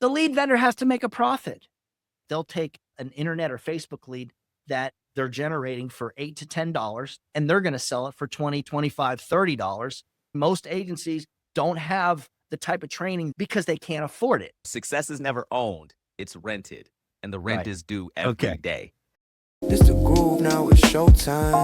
The lead vendor has to make a profit. They'll take an internet or Facebook lead that they're generating for $8 to $10, and they're going to sell it for $20, $25, $30. Most agencies don't have the type of training because they can't afford it. Success is never owned, it's rented, and the rent is due every day. This the groove, now it's showtime.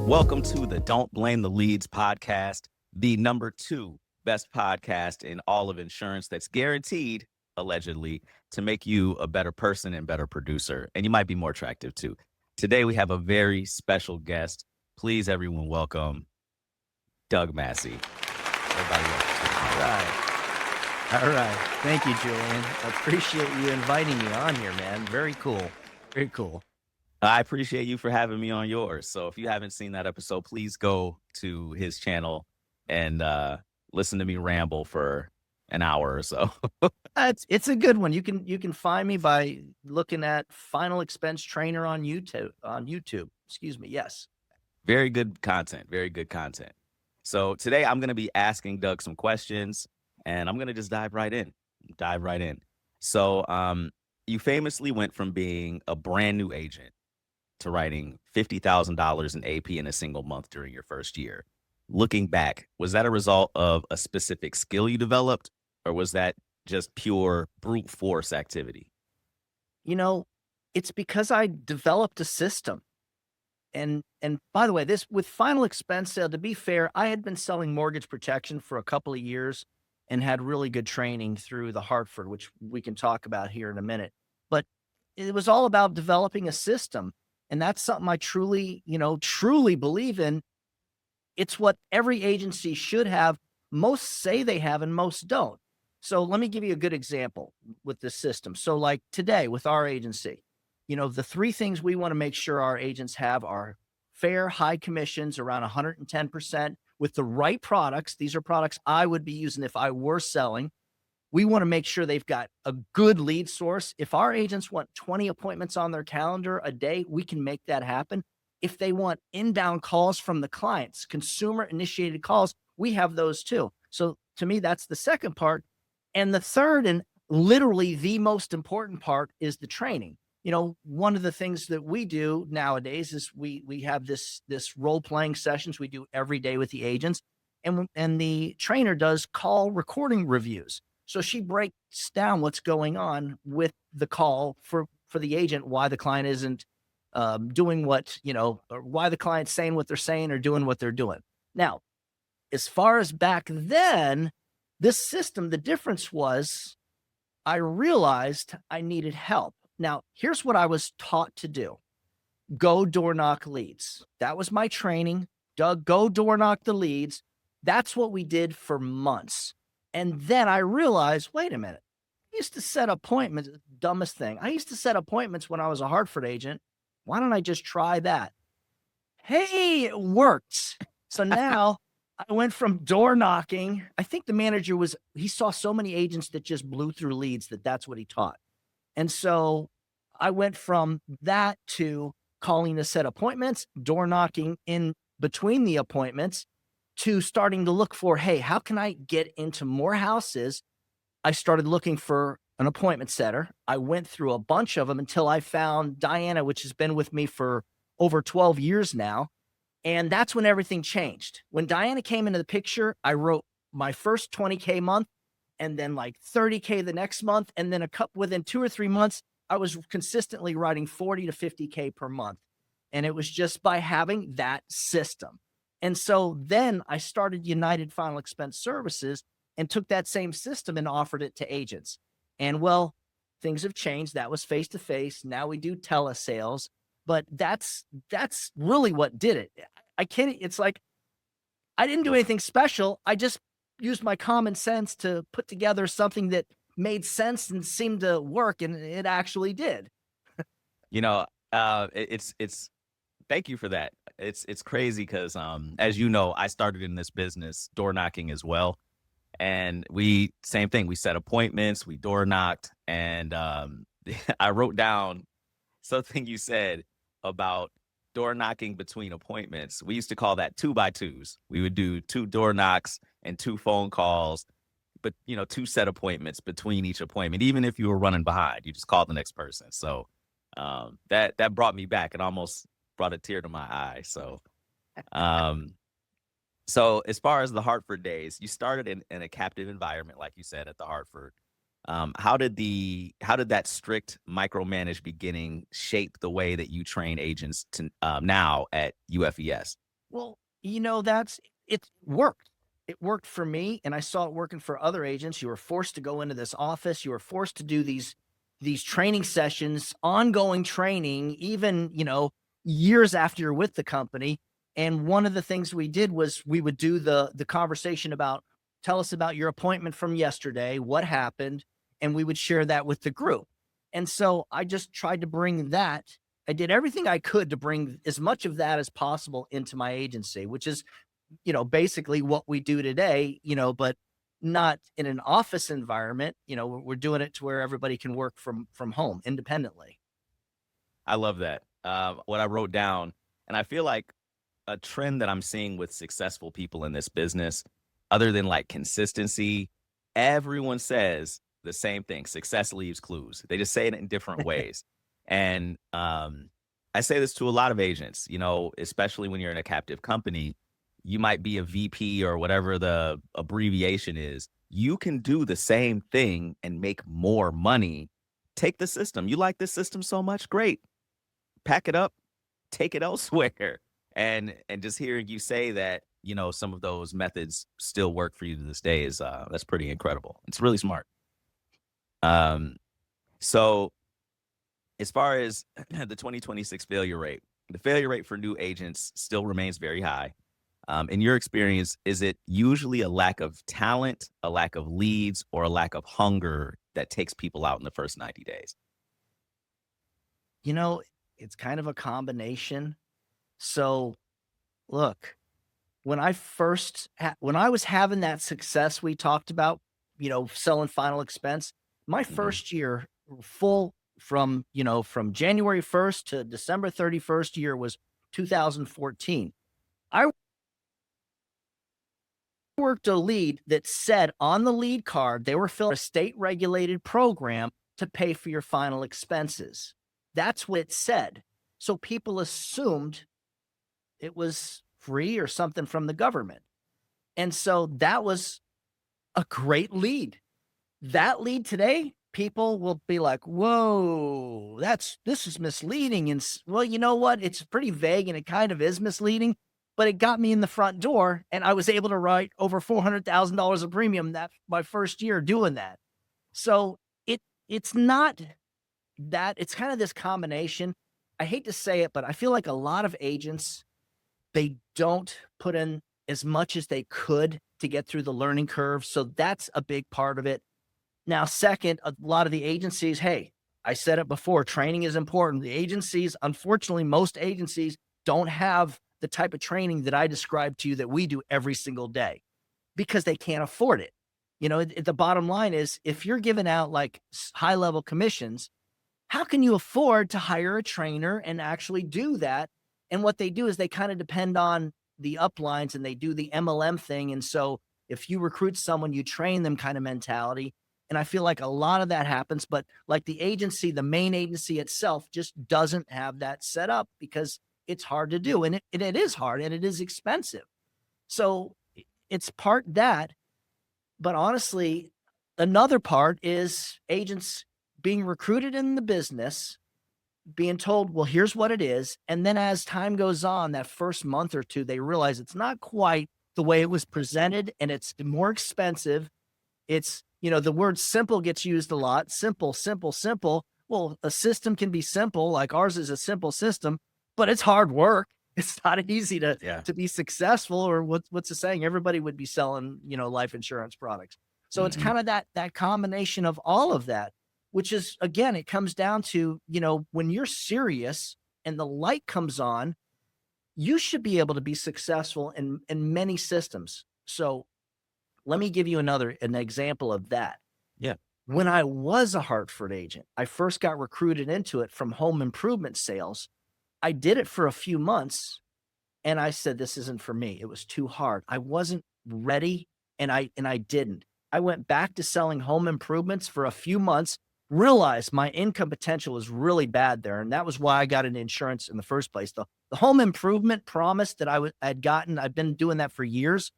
Welcome to the Don't Blame the Leads podcast, the #2 best podcast in all of insurance that's guaranteed, allegedly, to make you a better person and better producer. And you might be more attractive too. Today we have a very special guest. Please, everyone, welcome Doug Massey. Everybody All right. Thank you, Julian. I appreciate you inviting me on here, man. Very cool. Very cool. I appreciate you for having me on yours. So if you haven't seen that episode, please go to his channel and listen to me ramble for an hour or so. It's a good one. You can find me by looking at Final Expense Trainer on YouTube. Excuse me. Yes. Very good content. Very good content. So today I'm going to be asking Doug some questions, and I'm going to just dive right in. So you famously went from being a brand new agent to writing $50,000 in AP in a single month during your first year. Looking back, was that a result of a specific skill you developed, or was that just pure brute force activity? You know, it's because I developed a system. And by the way, this with Final Expense Sale, to be fair, I had been selling mortgage protection for a couple of years and had really good training through the Hartford, which we can talk about here in a minute. But it was all about developing a system. And that's something I truly believe in. It's what every agency should have. Most say they have and most don't. So let me give you a good example with this system. So like today with our agency, the three things we want to make sure our agents have are fair, high commissions, around 110% with the right products. These are products I would be using if I were selling. We want to make sure they've got a good lead source. If our agents want 20 appointments on their calendar a day, we can make that happen. If they want inbound calls from the clients, consumer initiated calls, we have those too. So to me, that's the second part. And the third and literally the most important part is the training. One of the things that we do nowadays is we have this role-playing sessions we do every day with the agents, and the trainer does call recording reviews. So she breaks down what's going on with the call for the agent, why the client isn't doing what, or why the client's saying what they're saying or doing what they're doing. Now, as far as back then, this system, the difference was I realized I needed help. Now, here's what I was taught to do. Go door knock leads. That was my training. Doug, go door knock the leads. That's what we did for months. And then I realized, wait a minute. I used to set appointments, dumbest thing. I used to set appointments when I was a Hartford agent. Why don't I just try that? Hey, it worked. So now I went from door knocking. I think the manager he saw so many agents that just blew through leads that's what he taught. And so I went from that to calling to set appointments, door knocking in between the appointments, to starting to look for, hey, how can I get into more houses? I started looking for an appointment setter. I went through a bunch of them until I found Diana, which has been with me for over 12 years now. And that's when everything changed. When Diana came into the picture, I wrote my first 20K month, and then like 30K the next month. And then within 2 or 3 months, I was consistently writing 40 to 50K per month. And it was just by having that system. And so then I started United Final Expense Services and took that same system and offered it to agents. And well, things have changed. That was face-to-face. Now we do telesales, but that's really what did it. I can't, it's like, I didn't do anything special. I just used my common sense to put together something that made sense and seemed to work, and it actually did. It's thank you for that. It's crazy because as you know, I started in this business door knocking as well, and same thing. We set appointments, we door knocked, and I wrote down something you said about door knocking between appointments. We used to call that 2x2s. We would do 2 door knocks and 2 phone calls. but 2 set appointments between each appointment. Even if you were running behind, you just call the next person. So that brought me back. It almost brought a tear to my eye. Um, so as far as the Hartford days, you started in a captive environment, like you said, at the Hartford. How did that strict micromanage beginning shape the way that you train agents to now at UFES? Well, that's it worked. It worked for me, and I saw it working for other agents. You were forced to go into this office. You were forced to do these training sessions, ongoing training, even, years after you're with the company. And one of the things we did was we would do the conversation about, tell us about your appointment from yesterday, what happened, and we would share that with the group. And so I just tried to bring that. I did everything I could to bring as much of that as possible into my agency, which is, basically what we do today, but not in an office environment. We're doing it to where everybody can work from home independently. I love that. What I wrote down, and I feel like a trend that I'm seeing with successful people in this business, other than like consistency, everyone says the same thing. Success leaves clues. They just say it in different ways. And I say this to a lot of agents, especially when you're in a captive company, you might be a VP or whatever the abbreviation is. You can do the same thing and make more money. Take the system. You like this system so much? Great. Pack it up, take it elsewhere. And just hearing you say that, some of those methods still work for you to this day is that's pretty incredible. It's really smart. Um, so as far as the 2026 failure rate, the failure rate for new agents still remains very high. In your experience, is it usually a lack of talent, a lack of leads, or a lack of hunger that takes people out in the first 90 days? You know, it's kind of a combination. So, look, when I was having that success we talked about, selling final expense, my Mhm. first year full from January 1st to December 31st year was 2014. I worked a lead that said on the lead card they were filling a state regulated program to pay for your final expenses. That's what it said. So people assumed it was free or something from the government. And so that was a great lead. That lead today, people will be like, whoa, this is misleading. And well, you know what? It's pretty vague and it kind of is misleading, but it got me in the front door and I was able to write over $400,000 of premium that my first year doing that. So it's not that, it's kind of this combination. I hate to say it, but I feel like a lot of agents, they don't put in as much as they could to get through the learning curve. So that's a big part of it. Now, second, a lot of the agencies, hey, I said it before, training is important. The agencies, unfortunately, most agencies don't have the type of training that I described to you that we do every single day because they can't afford it. The bottom line is if you're giving out like high level commissions, how can you afford to hire a trainer and actually do that? And what they do is they kind of depend on the uplines and they do the MLM thing. And so if you recruit someone, you train them kind of mentality. And I feel like a lot of that happens, but like the agency, the main agency itself just doesn't have that set up because it's hard to do. And it is hard and it is expensive. So it's part that, but honestly, another part is agents being recruited in the business, being told, well, here's what it is. And then as time goes on, that first month or two, they realize it's not quite the way it was presented and it's more expensive. It's, the word simple gets used a lot. Simple, simple, simple. Well, a system can be simple, like ours is a simple system, but it's hard work. It's not easy to Yeah. to be successful, or what's the saying? Everybody would be selling, life insurance products. So it's Mhm. kind of that combination of all of that, which is again, it comes down to, when you're serious and the light comes on, you should be able to be successful in many systems. So let me give you an example of that. Yeah. When I was a Hartford agent, I first got recruited into it from home improvement sales. I did it for a few months and I said, this isn't for me. It was too hard. I wasn't ready and I didn't. I went back to selling home improvements for a few months, realized my income potential was really bad there. And that was why I got into insurance in the first place. The home improvement promise that I'd gotten, I've been doing that for years.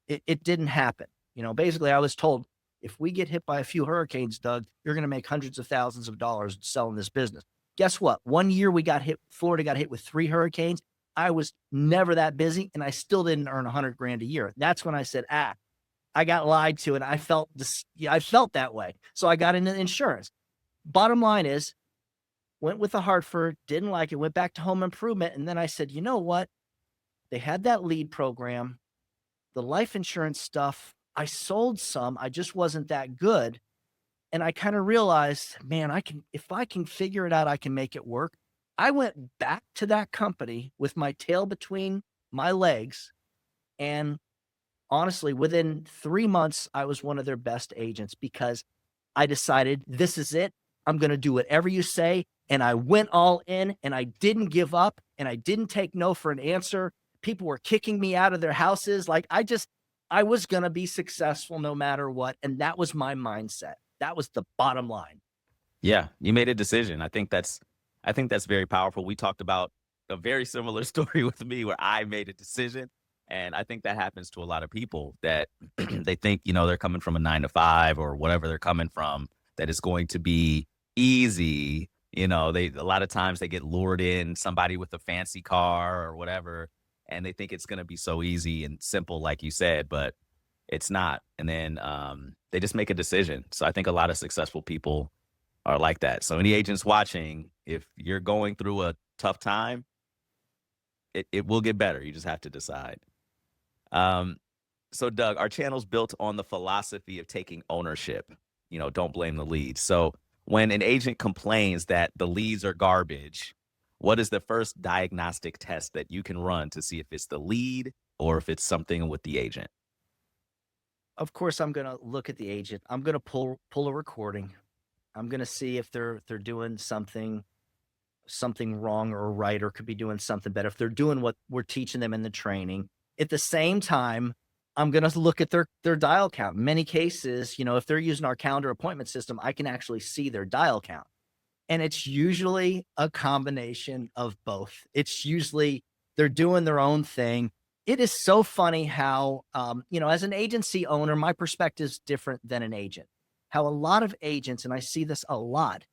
It didn't happen. Basically, I was told, if we get hit by a few hurricanes, Doug, you're going to make hundreds of thousands of dollars selling this business. Guess what? One year Florida got hit with 3 hurricanes. I was never that busy and I still didn't earn 100 grand a year. That's when I said, I got lied to and I felt that way. So I got into insurance. Bottom line is, went with the Hartford, didn't like it, went back to home improvement. And then I said, you know what? They had that lead program, the life insurance stuff. I sold some, I just wasn't that good. And I kind of realized, man, if I can figure it out, I can make it work. I went back to that company with my tail between my legs. And honestly, within 3 months, I was one of their best agents because I decided this is it. I'm going to do whatever you say. And I went all in and I didn't give up and I didn't take no for an answer. People were kicking me out of their houses. I was going to be successful no matter what. And that was my mindset. That was the bottom line. Yeah, you made a decision. I think that's very powerful. We talked about a very similar story with me where I made a decision. And I think that happens to a lot of people that they think, they're coming from a 9 to 5 or whatever they're coming from, that it's going to be easy. A lot of times they get lured in, somebody with a fancy car or whatever, and they think it's going to be so easy and simple, like you said, but it's not. And then they just make a decision. So I think a lot of successful people are like that. So any agents watching, if you're going through a tough time, it will get better. You just have to decide. So Doug, our channel's built on the philosophy of taking ownership. Don't blame the leads. So when an agent complains that the leads are garbage, what is the first diagnostic test that you can run to see if it's the lead or if it's something with the agent? Of course, I'm going to look at the agent. I'm going to pull a recording. I'm going to see if they're doing something wrong or right, or could be doing something better. If they're doing what we're teaching them in the training. At the same time, I'm going to look at their dial count. In many cases, if they're using our calendar appointment system, I can actually see their dial count. And it's usually a combination of both. It's usually they're doing their own thing. It is so funny how, as an agency owner, my perspective is different than an agent. How a lot of agents, and I see this a lot,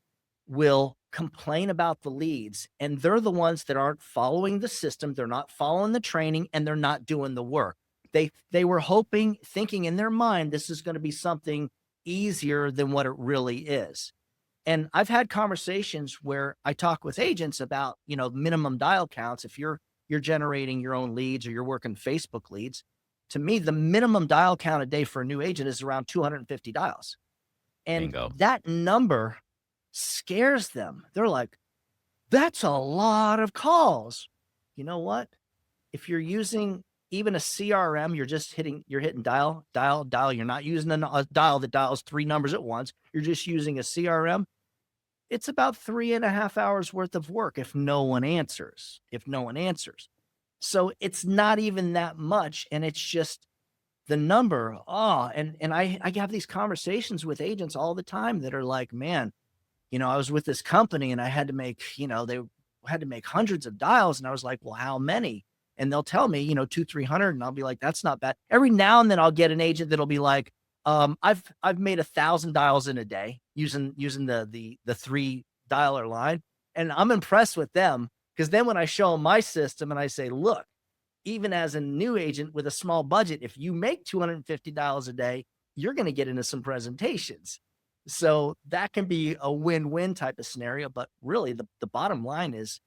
will complain about the leads, and they're the ones that aren't following the system. They're not following the training and they're not doing the work. They were thinking in their mind, this is going to be something easier than what it really is. And I've had conversations where I talk with agents about, minimum dial counts. If you're generating your own leads or you're working Facebook leads, to me, the minimum dial count a day for a new agent is around 250 dials. And Bingo. that number scares them. They're like, that's a lot of calls. You know what? If you're using even a CRM, you're hitting dial. You're not using a dial that dials 3 numbers at once. You're just using a CRM. It's about 3.5 hours worth of work if no one answers. So it's not even that much. And it's just the number. And I have these conversations with agents all the time that are like, man, I was with this company and I had to make, they had to make hundreds of dials. And I was like, well, how many? And they'll tell me, 200-300. And I'll be like, that's not bad. Every now and then I'll get an agent that'll be like, I've made 1,000 dials in a day using the 3 dialer line. And I'm impressed with them, because then when I show them my system and I say, look, even as a new agent with a small budget, if you make 250 dials a day, you're going to get into some presentations. So that can be a win-win type of scenario. But really the bottom line is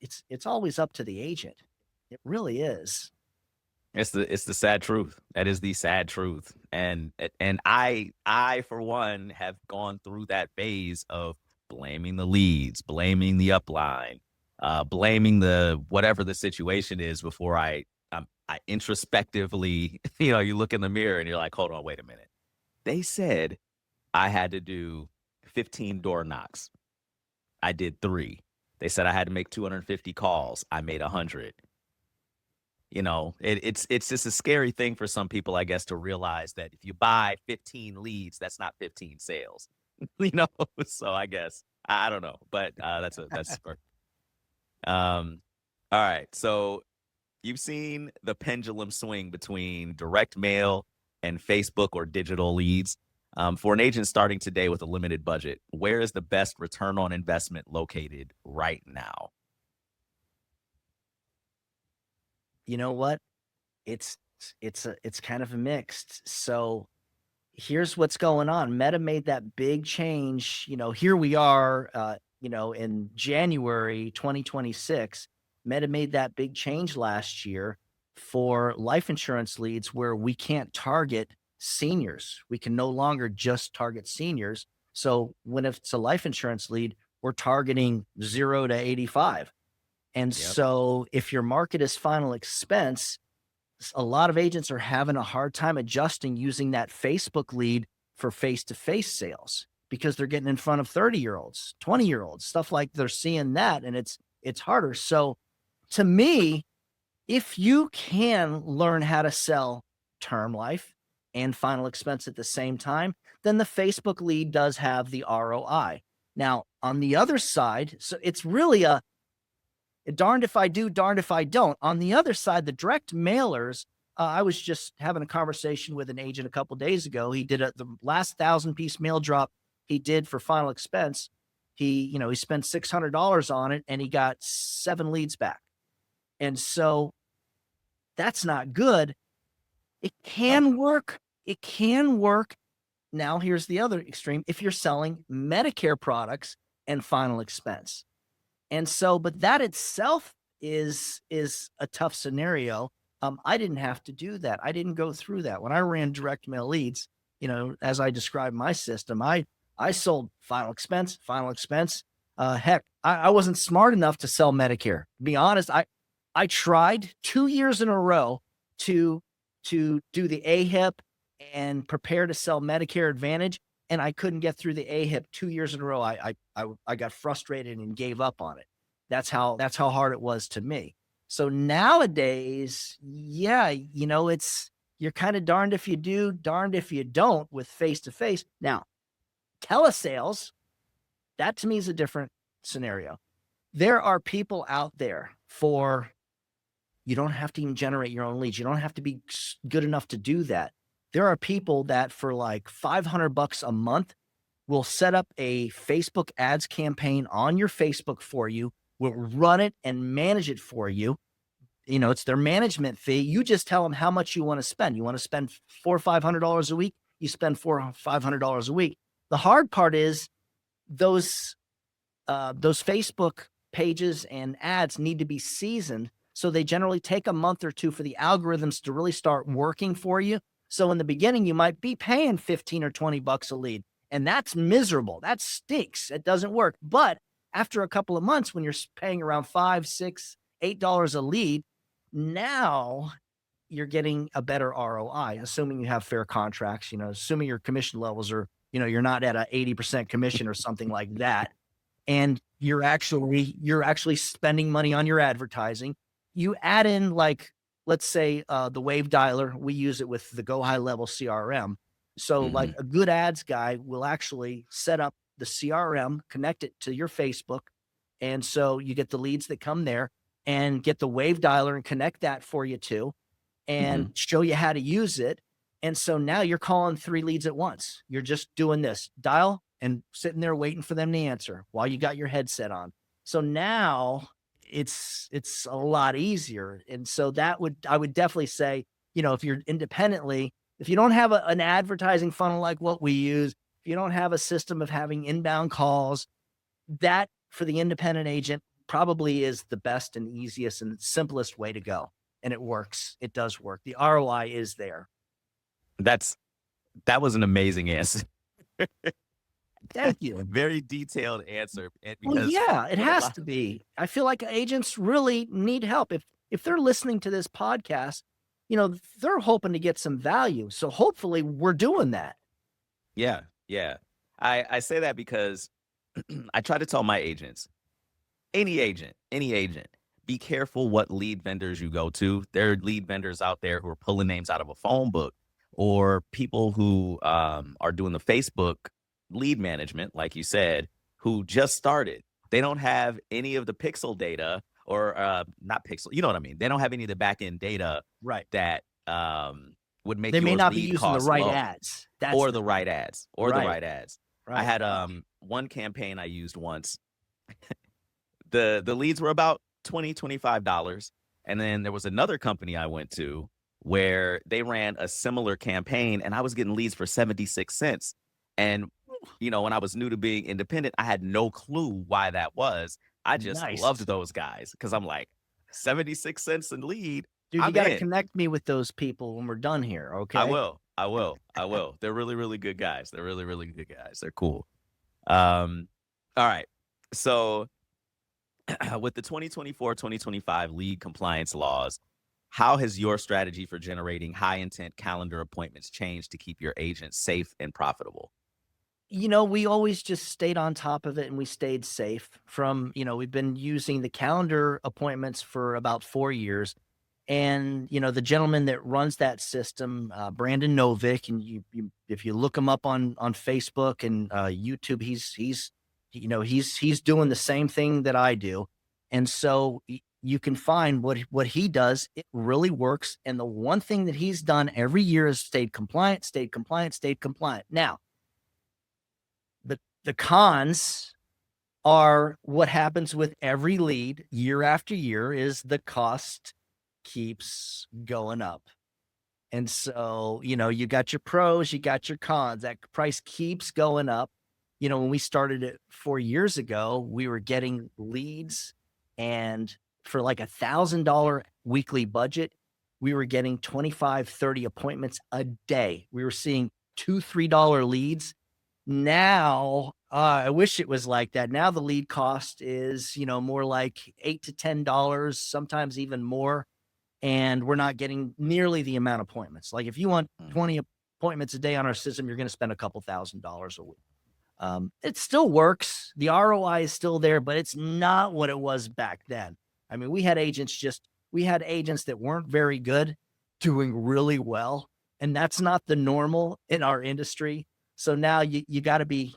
it's always up to the agent. It really is. It's the sad truth. That is the sad truth. And I for one have gone through that phase of blaming the leads, blaming the upline, blaming the whatever the situation is before I introspectively, you look in the mirror and you're like, hold on, wait a minute. They said I had to do 15 door knocks. I did 3. They said I had to make 250 calls. I made 100. it's just a scary thing for some people, I guess, to realize that if you buy 15 leads, that's not 15 sales. you know, so I guess I don't know, but that's smart. Um, all right, so you've seen the pendulum swing between direct mail and Facebook or digital leads. For an agent starting today with a limited budget, where is the best return on investment located right now? You know what? It's it's kind of a mixed. So here's what's going on. Meta made that big change. Here we are, in January 2026. Meta made that big change last year for life insurance leads where we can't target seniors. We can no longer just target seniors. So when it's a life insurance lead, we're targeting 0 to 85. And Yep. so if your market is final expense, a lot of agents are having a hard time adjusting using that Facebook lead for face-to-face sales because they're getting in front of 30-year-olds, 20-year-olds, stuff like they're seeing that, and it's harder. So to me, if you can learn how to sell term life and final expense at the same time, then the Facebook lead does have the ROI. Now, on the other side, so it's really a darned if I do, darned if I don't. On the other side, the direct mailers, I was just having a conversation with an agent a couple days ago. He did the last 1,000-piece mail drop he did for final expense. He spent $600 on it and he got 7 leads back. And so that's not good. It Oh, can work. It can work. Now, here's the other extreme. If you're selling Medicare products and final expense. And so, but that itself is a tough scenario. I didn't have to do that. I didn't go through that. When I ran direct mail leads, as I described my system, I sold final expense, final expense. Heck, I wasn't smart enough to sell Medicare. To be honest, I tried 2 years in a row to do the AHIP and prepare to sell Medicare Advantage, and I couldn't get through the AHIP 2 years in a row. I got frustrated and gave up on it. That's how hard it was to me. So nowadays, yeah, you're kind of darned if you do, darned if you don't with face to face. Now, telesales, that to me is a different scenario. There are people out there you don't have to even generate your own leads. You don't have to be good enough to do that. There are people that for like $500 a month will set up a Facebook ads campaign on your Facebook for you, will run it and manage it for you. It's their management fee. You just tell them how much you want to spend. You want to spend $400 or $500 a week. You spend $400 or $500 a week. The hard part is those Facebook pages and ads need to be seasoned. So they generally take a month or two for the algorithms to really start working for you. So in the beginning, you might be paying 15 or 20 bucks a lead, and that's miserable. That stinks. It doesn't work. But after a couple of months, when you're paying around $5, $6, $8 a lead, now you're getting a better ROI, assuming you have fair contracts, assuming your commission levels are, you're not at a 80% commission or something like that. And you're actually spending money on your advertising. You add in, like, let's say the Wave Dialer, we use it with the Go High Level CRM. So like mhm. a good ads guy will actually set up the CRM, connect it to your Facebook. And so you get the leads that come there and get the Wave Dialer and connect that for you too, and Mhm. show you how to use it. And so now you're calling 3 leads at once. You're just doing this dial and sitting there waiting for them to answer while you got your headset on. So now it's a lot easier. And so I would definitely say, if you're independently, if you don't have an advertising funnel like what we use, if you don't have a system of having inbound calls, that for the independent agent probably is the best and easiest and simplest way to go. And it works. It does work. The ROI is there. That's that was an amazing answer. Thank you. Very detailed answer, and Well, because yeah, it what a has lot to be. I feel like agents really need help. If they're listening to this podcast, they're hoping to get some value. So hopefully we're doing that. yeah, yeah. I say that because I try to tell my agents, any agent, be careful what lead vendors you go to. There are lead vendors out there who are pulling names out of a phone book, or people who are doing the Facebook lead management, like you said, who just started. They don't have any of the pixel data, or not pixel, you know what I mean? They don't have any of the back end data Right. that would make They may your not be lead using the cost right low, ads. That's or the the right ads, right. I Right. had one campaign I used once. The leads were about $20-$25. And then there was another company I went to where they ran a similar campaign, and I was getting leads for 76 cents. And, when I was new to being independent, I had no clue why that was. I just loved Nice. those guys because I'm like, 76 cents a lead, Dude, you I'm got to in. connect me with those people when we're done here, I okay? will. I will. I will. They're really, really good guys. They're really, really good guys. They're cool. All right. So with the 2024-2025 lead compliance laws, how has your strategy for generating high intent calendar appointments changed to keep your agents safe and profitable? We always just stayed on top of it and we stayed safe we've been using the calendar appointments for about 4 years. And, the gentleman that runs that system, Brandon Novick, and if you look him up on Facebook and YouTube, he's doing the same thing that I do. And so you can find what he does. It really works. And the one thing that he's done every year is stayed compliant, stayed compliant, stayed compliant. Now, the cons are what happens with every lead year after year is the cost keeps going up. And so, you got your pros, you got your cons. That price keeps going up. When we started it 4 years ago, we were getting leads, and for like $1,000 weekly budget, we were getting 25, 30 appointments a day. We were seeing $2, $3 leads. Now, I wish it was like that. Now the lead cost is, more like $8 to $10, sometimes even more. And we're not getting nearly the amount of appointments. Like if you want Mm. 20 appointments a day on our system, you're going to spend a couple $1,000s a week. It still works. The ROI is still there, but it's not what it was back then. I mean, we had agents that weren't very good doing really well. And that's not the normal in our industry. So now you gotta be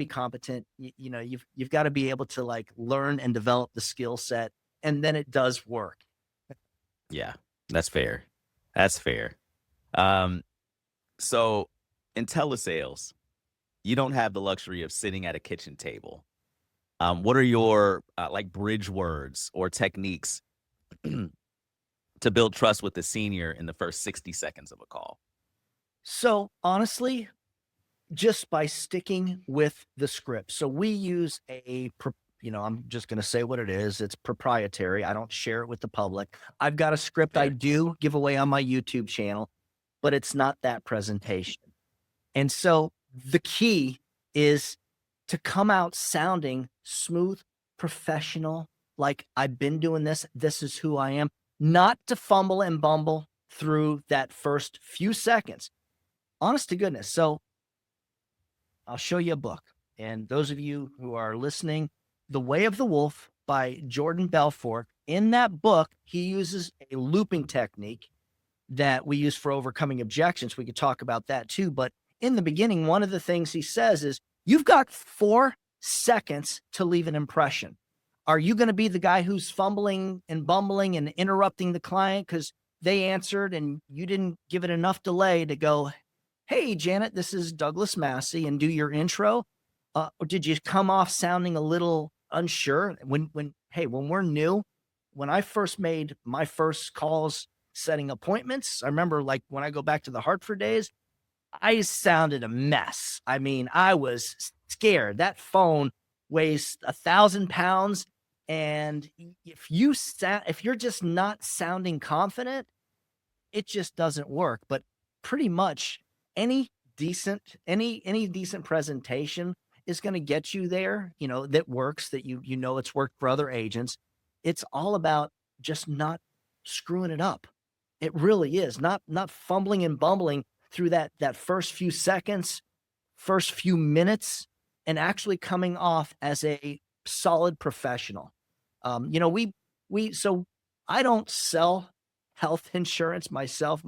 competent. You've got to be able to like learn and develop the skill set, and then it does work. Yeah, that's fair. That's fair. Um, so in telesales, you don't have the luxury of sitting at a kitchen table. What are your like bridge words or techniques to build trust with the senior in the first 60 seconds of a call? So honestly, just by sticking with the script. So we use I'm just going to say what it is. It's proprietary. I don't share it with the public. I've got a script I Fair. do give away on my YouTube channel, but it's not that presentation. And so the key is to come out sounding smooth, professional, like I've been doing this. This is who I am, not to fumble and bumble through that first few seconds. Honest to goodness. So I'll show you a book. And those of you who are listening, The Way of the Wolf by Jordan Belfort. In that book, he uses a looping technique that we use for overcoming objections. We could talk about that too. But in the beginning, one of the things he says is, you've got 4 seconds to leave an impression. Are you going to be the guy who's fumbling and bumbling and interrupting the client because they answered and you didn't give it enough delay to go, hey, Janet, this is Douglas Massey, and do your intro? Or did you come off sounding a little unsure? When we're new, when I first made my first calls setting appointments, I remember like when I go back to the Hartford days, I sounded a mess. I mean, I was scared. That phone weighs 1,000 pounds. And if you're just not sounding confident, it just doesn't work. But pretty much any decent presentation is going to get you there, that works, that it's worked for other agents. It's all about just not screwing it up. It really is not fumbling and bumbling through that first few seconds, first few minutes, and actually coming off as a solid professional. So I don't sell health insurance myself.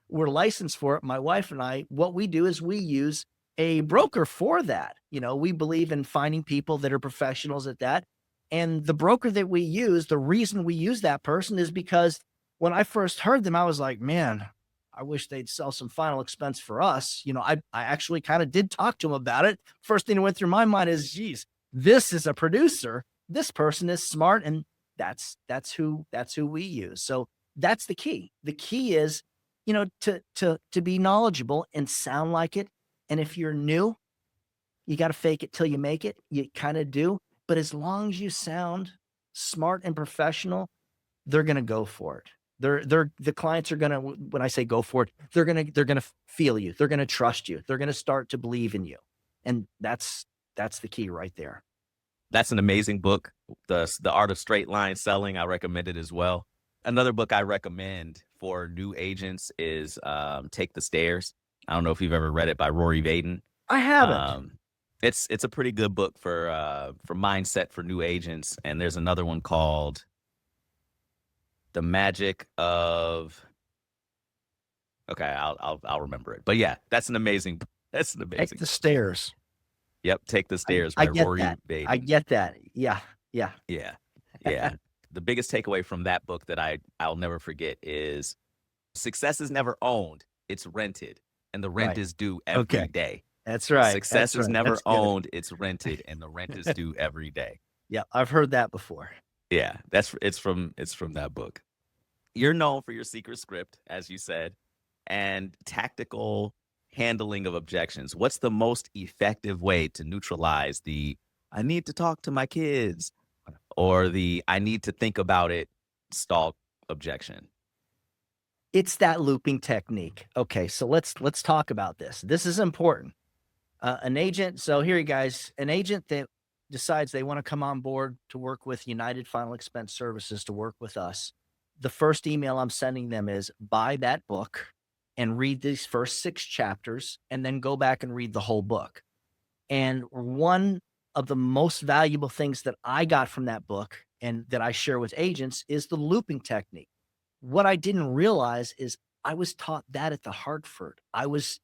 We're licensed for it. My wife and I, what we do is we use a broker for that. We believe in finding people that are professionals at that. And the broker that we use, the reason we use that person is because when I first heard them, I was like, man, I wish they'd sell some final expense for us. I actually kind of did talk to them about it. First thing that went through my mind is, geez, this is a producer. This person is smart, and that's who we use. So that's the key. The key is, to be knowledgeable and sound like it. And if you're new, you got to fake it till you make it. You kind of do. But as long as you sound smart and professional, they're going to go for it. The clients are going to, when I say go for it, they're going to feel you. They're going to trust you. They're going to start to believe in you. And that's the key right there. That's an amazing book. The Art of Straight Line Selling. I recommend it as well. Another book I recommend for new agents is Take the Stairs. I don't know if you've ever read it, by Rory Vaden. I haven't. It's a pretty good book for mindset for new agents. And there's another one called The Magic of. Okay, I'll remember it. But yeah, that's an amazing. Take the Stairs. Yep, Take the Stairs I by get Rory that. Vaden. I get that. Yeah. Yeah. The biggest takeaway from that book that I'll never forget is success is never owned, it's rented, and the rent Right. is due every day. That's right. Success That's is right. never That's good. owned, it's rented, and the rent is due every day. Yeah, I've heard that before. Yeah, it's from that book. You're known for your secret script, as you said, and tactical handling of objections. What's the most effective way to neutralize the I need to talk to my kids or the I need to think about it stall objection? It's that looping technique. Okay, so let's talk about this. This is important. An agent. So here, you guys, an agent that decides they want to come on board to work with United Final Expense Services to work with us. The first email I'm sending them is buy that book and read these first 6 chapters, and then go back and read the whole book. And one of the most valuable things that I got from that book and that I share with agents is the looping technique. What I didn't realize is I was taught that at the Hartford. This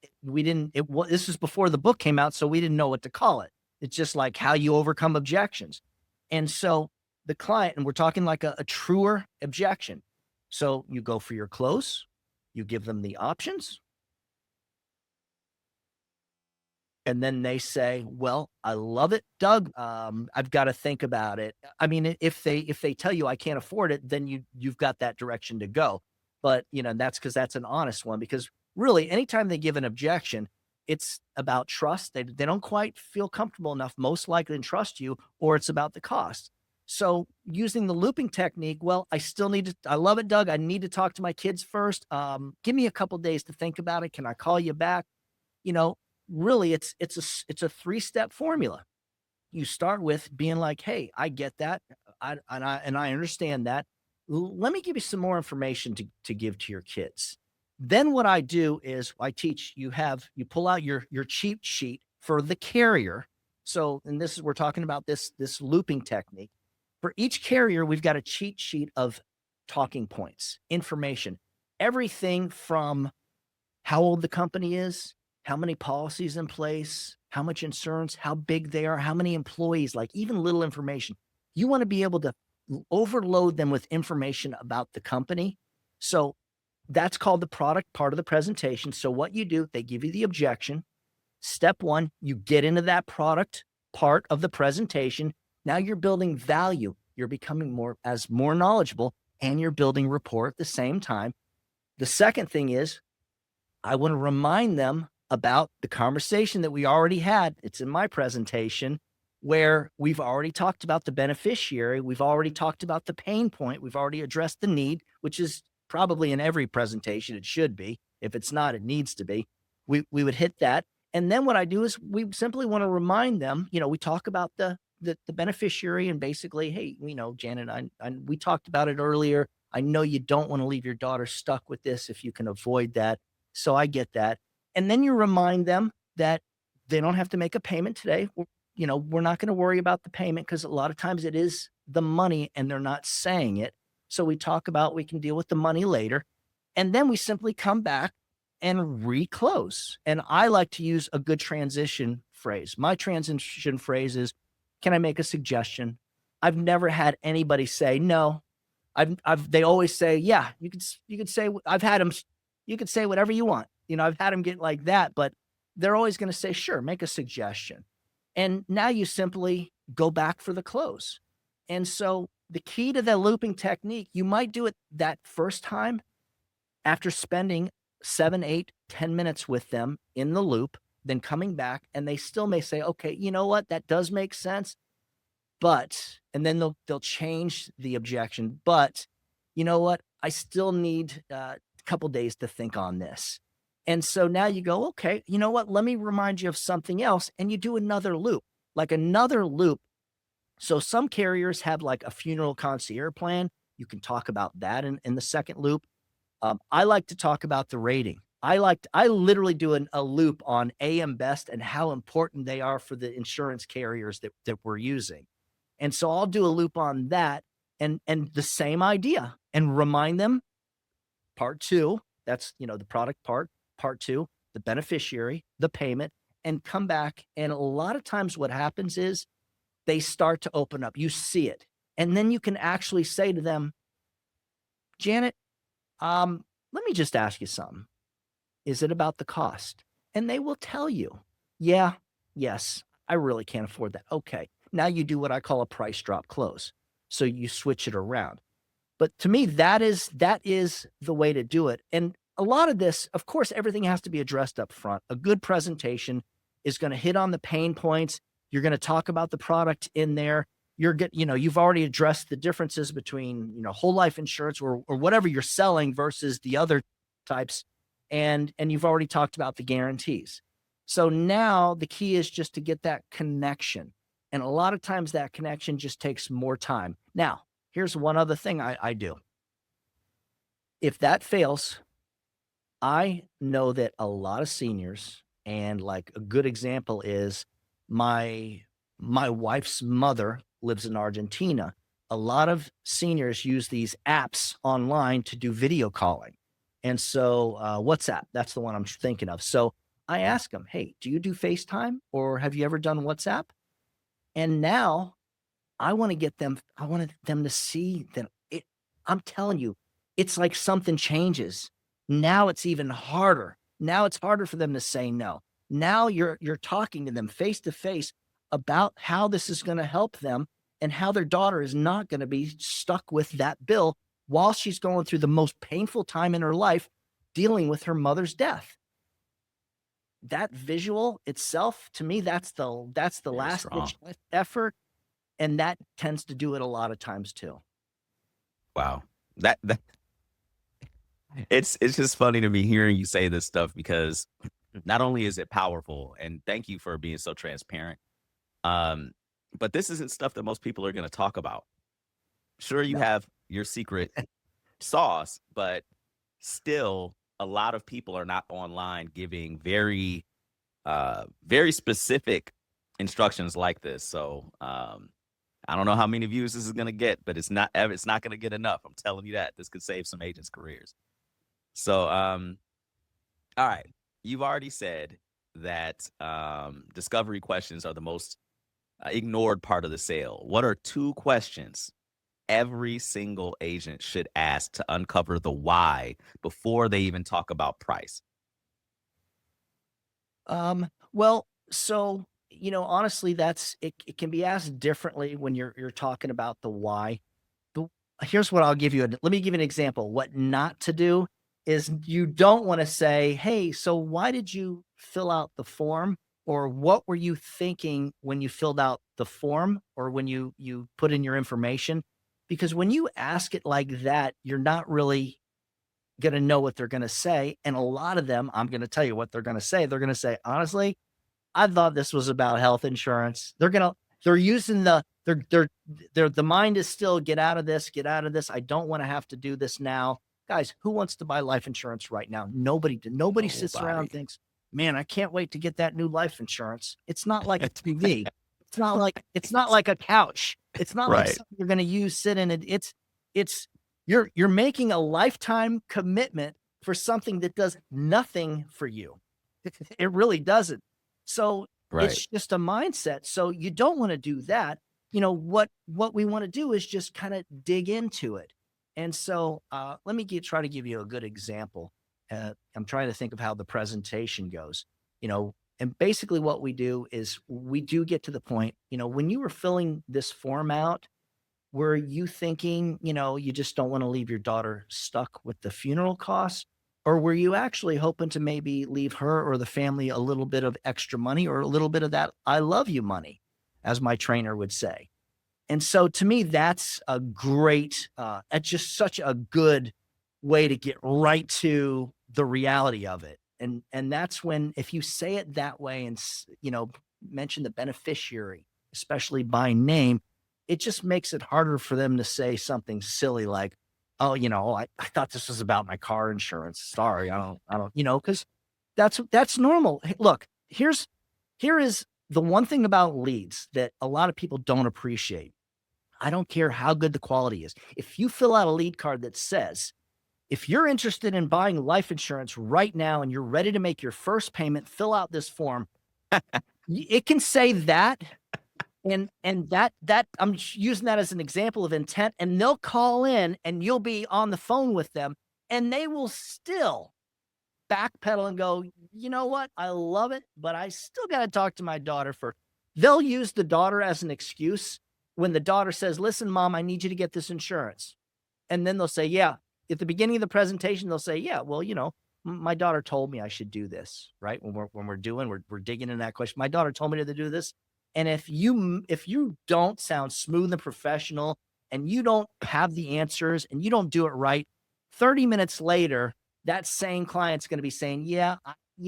was before the book came out, so we didn't know what to call it. It's just like how you overcome objections. And so the client, and we're talking like a truer objection. So you go for your close, you give them the options, and then they say, well, I love it, Doug. I've got to think about it. I mean, if they tell you I can't afford it, then you've got that direction to go. But that's because that's an honest one, because really anytime they give an objection, it's about trust. They don't quite feel comfortable enough, most likely, to trust you, or it's about the cost. So using the looping technique, well, I love it, Doug. I need to talk to my kids first. Give me a couple days to think about it. Can I call you back? Really it's a 3-step formula. You start with being like, hey, I get that. I understand that. Let me give you some more information to give to your kids. Then what I do is I teach you pull out your cheat sheet for the carrier. So, and we're talking about this looping technique. For each carrier, we've got a cheat sheet of talking points, information, everything from how old the company is, how many policies in place, how much insurance, how big they are, how many employees, like even little information. You want to be able to overload them with information about the company. So that's called the product part of the presentation. So what you do, they give you the objection. Step 1, you get into that product part of the presentation. Now you're building value. You're becoming more knowledgeable, and you're building rapport at the same time. The second thing is I want to remind them about the conversation that we already had. It's in my presentation, where we've already talked about the beneficiary. We've already talked about the pain point. We've already addressed the need, which is probably in every presentation. It should be. If it's not, it needs to be. We would hit that. And then what I do is we simply want to remind them, we talk about the beneficiary, and basically, hey, Janet, we talked about it earlier. I know you don't want to leave your daughter stuck with this if you can avoid that. So I get that. And then you remind them that they don't have to make a payment today. We're not going to worry about the payment, because a lot of times it is the money and they're not saying it. So we talk about, we can deal with the money later. And then we simply come back and reclose. And I like to use a good transition phrase. My transition phrase is, can I make a suggestion? I've never had anybody say no. They always say, yeah, you could say, I've had them, you could say whatever you want. I've had them get like that, but they're always going to say, sure, make a suggestion. And now you simply go back for the close. And so the key to the looping technique, you might do it that first time after spending 7, 8, 10 minutes with them in the loop, then coming back, and they still may say, okay, you know what? That does make sense. But, and then they'll change the objection. But you know what? I still need a couple days to think on this. And so now you go, okay, you know what? Let me remind you of something else. And you do another loop, like another loop. So some carriers have like a funeral concierge plan. You can talk about that in the second loop. I like to talk about the rating. I literally do a loop on AM Best and how important they are for the insurance carriers that we're using. And so I'll do a loop on that and the same idea, and remind them part 2, that's, the product part 2, the beneficiary, the payment, and come back. And a lot of times what happens is they start to open up. You see it. And then you can actually say to them, Janet, let me just ask you something. Is it about the cost? And they will tell you, yeah, yes, I really can't afford that. Okay. Now you do what I call a price drop close. So you switch it around. But to me, that is the way to do it. And a lot of this, of course, everything has to be addressed up front. A good presentation is going to hit on the pain points. You're going to talk about the product in there. You've already addressed the differences between, whole life insurance or whatever you're selling versus the other types. And you've already talked about the guarantees. So now the key is just to get that connection. And a lot of times that connection just takes more time. Now, here's one other thing I do. If that fails, I know that a lot of seniors, and like a good example is my wife's mother lives in Argentina. A lot of seniors use these apps online to do video calling. And so WhatsApp, that's the one I'm thinking of. So I ask them, hey, do you do FaceTime, or have you ever done WhatsApp? And now I wanted them to see that I'm telling you, it's like something changes. Now it's even harder. Now it's harder for them to say no. Now you're talking to them face to face about how this is going to help them and how their daughter is not going to be stuck with that bill while she's going through the most painful time in her life, dealing with her mother's death. That visual itself, to me, that's the Very last strong. ditch effort. And that tends to do it a lot of times too. Wow. That it's just funny to me hearing you say this stuff, because not only is it powerful, and thank you for being so transparent, but this isn't stuff that most people are going to talk about. Sure, you No. have your secret sauce, but still a lot of people are not online giving very specific instructions like this. So I don't know how many views this is going to get, but it's not going to get enough. I'm telling you that. This could save some agents' careers. So all right, you've already said that discovery questions are the most ignored part of the sale. What are 2 questions every single agent should ask to uncover the why before they even talk about price? Well, so, honestly, it can be asked differently when you're talking about the why. Here's what I'll give you. Let me give you an example. What not to do is, you don't want to say, hey, so why did you fill out the form? Or what were you thinking when you filled out the form, or when you put in your information? Because when you ask it like that, you're not really going to know what they're going to say. And a lot of them, I'm going to tell you what they're going to say. They're going to say, honestly, I thought this was about health insurance. They're using the mind is still, get out of this. I don't want to have to do this now. Guys, who wants to buy life insurance right now? Nobody sits around and thinks, man, I can't wait to get that new life insurance. It's not like a TV. It's not like a couch. It's not like Right. something you're going to sit in it. It's You're making a lifetime commitment for something that does nothing for you. It really doesn't. So Right. it's just a mindset. So you don't want to do that. What we want to do is just kind of dig into it. And so let me try to give you a good example. I'm trying to think of how the presentation goes. And basically what we do is we do get to the point, when you were filling this form out, were you thinking, you just don't want to leave your daughter stuck with the funeral costs? Or were you actually hoping to maybe leave her or the family a little bit of extra money or a little bit of that I love you money, as my trainer would say? And so to me, that's a great, that's just such a good way to get right to the reality of it. And that's when, if you say it that way and, mention the beneficiary, especially by name, it just makes it harder for them to say something silly like, oh, I thought this was about my car insurance. Sorry. Cause that's normal. Hey, look, here is the one thing about leads that a lot of people don't appreciate. I don't care how good the quality is. If you fill out a lead card that says, if you're interested in buying life insurance right now and you're ready to make your first payment, fill out this form. It can say that. And that I'm using that as an example of intent, and they'll call in and you'll be on the phone with them and they will still backpedal and go, you know what? I love it, but I still got to talk to my daughter first. They'll use the daughter as an excuse when the daughter says, listen, mom, I need you to get this insurance. And then they'll say, yeah, at the beginning of the presentation, they'll say, yeah, well, my daughter told me I should do this, right? We're digging in that question. My daughter told me to do this. And if you don't sound smooth and professional and you don't have the answers and you don't do it right, 30 minutes later, that same client's going to be saying, yeah,